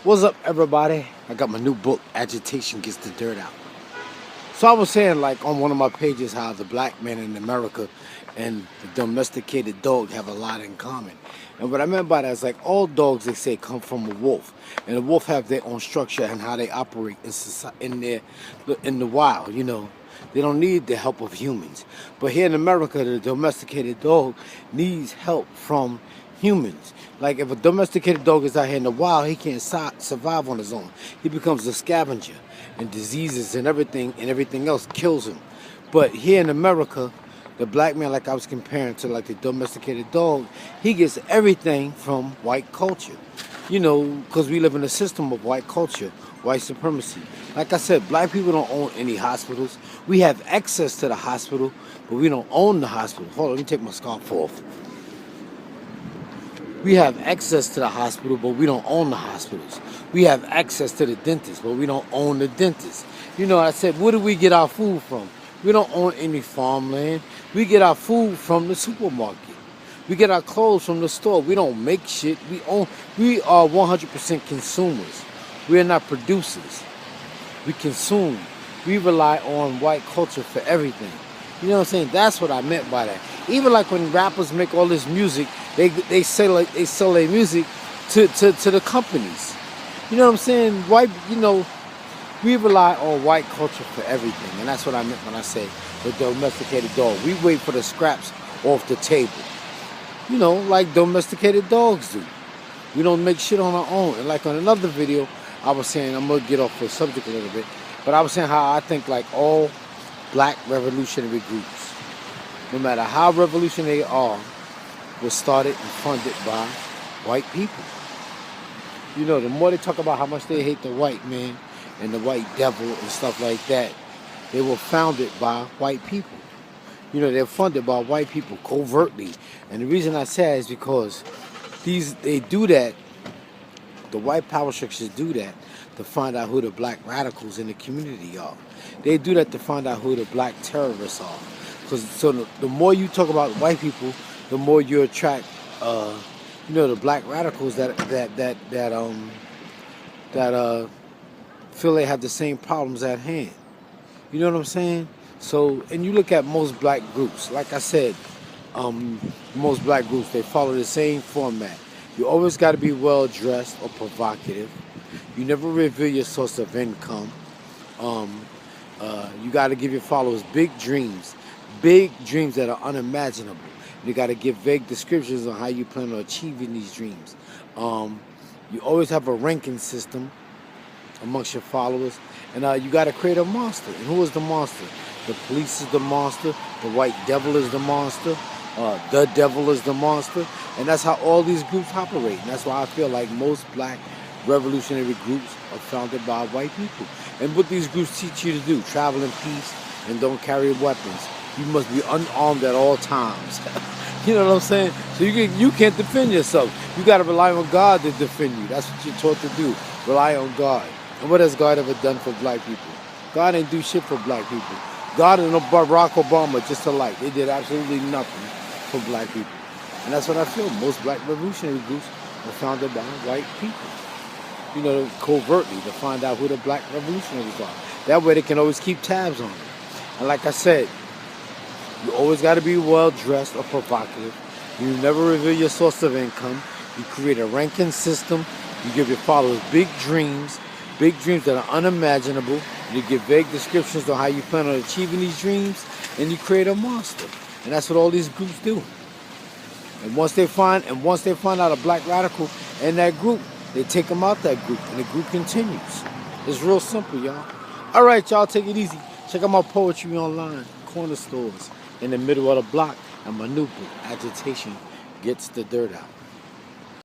What's up, everybody? I got my new book, Agitation Gets the Dirt Out. So I was saying, like, on one of my pages, how the black man in America and the domesticated dog have a lot in common. And what I meant by that is, like, all dogs, they say, come from a wolf. And the wolf have their own structure and how they operate in the wild, you know. They don't need the help of humans. But here in America, the domesticated dog needs help from humans. Like, if a domesticated dog is out here in the wild, he can't survive on his own. He becomes a scavenger, and diseases and everything else kills him. But here in America, the black man, like I was comparing to like the domesticated dog, he gets everything from white culture. You know, because we live in a system of white culture, white supremacy. Like I said, black people don't own any hospitals. We have access to the hospital, but we don't own the hospital. Hold on, let me take my scarf off. We have access to the hospital, but we don't own the hospitals. We have access to the dentist, but we don't own the dentist. You know, I said, where do we get our food from? We don't own any farmland. We get our food from the supermarket. We get our clothes from the store. We don't make shit. We are 100% consumers. We are not producers. We consume. We rely on white culture for everything. You know what I'm saying? That's what I meant by that. Even like when rappers make all this music, they sell their music to the companies. You know what I'm saying? White, you know, we rely on white culture for everything, and that's what I meant when I say the domesticated dog. We wait for the scraps off the table. You know, like domesticated dogs do. We don't make shit on our own. And like on another video, I was saying, I'm gonna get off the subject a little bit, but I was saying how I think like all black revolutionary groups, no matter how revolutionary they are, was started and funded by white people. You know, the more they talk about how much they hate the white man and the white devil and stuff like that, they were founded by white people. You know, they're funded by white people covertly. And the reason I say is because they do that, the white power structures do that to find out who the black radicals in the community are. They do that to find out who the black terrorists are. Because so the more you talk about white people, the more you attract, you know, the black radicals that feel they have the same problems at hand. You know what I'm saying? So, and you look at most black groups, like I said, most black groups, they follow the same format. You always got to be well dressed or provocative. You never reveal your source of income. You got to give your followers big dreams that are unimaginable. You got to give vague descriptions on how you plan on achieving these dreams. You always have a ranking system amongst your followers, and you got to create a monster. And who is the monster? The police is the monster. The white devil is the monster. The devil is the monster. And that's how all these groups operate. And that's why I feel like most black revolutionary groups are founded by white people. And what these groups teach you to do, travel in peace and don't carry weapons. You must be unarmed at all times. You know what I'm saying? So you can't defend yourself. You got to rely on God to defend you. That's what you're taught to do. Rely on God. And what has God ever done for black people? God ain't do shit for black people. God and Barack Obama just alike. They did absolutely nothing for black people. And that's what I feel. Most black revolutionary groups are founded by white people. You know, covertly to find out who the black revolutionaries are. That way they can always keep tabs on them. And like I said, you always got to be well dressed or provocative. You never reveal your source of income. You create a ranking system. You give your followers big dreams that are unimaginable. You give vague descriptions on how you plan on achieving these dreams, and you create a monster. And that's what all these groups do. And once they find out a black radical in that group, they take them out that group, and the group continues. It's real simple, y'all. All right, y'all, take it easy. Check out my poetry online, corner stores, in the middle of the block, and my new book, Agitation Gets the Dirt Out.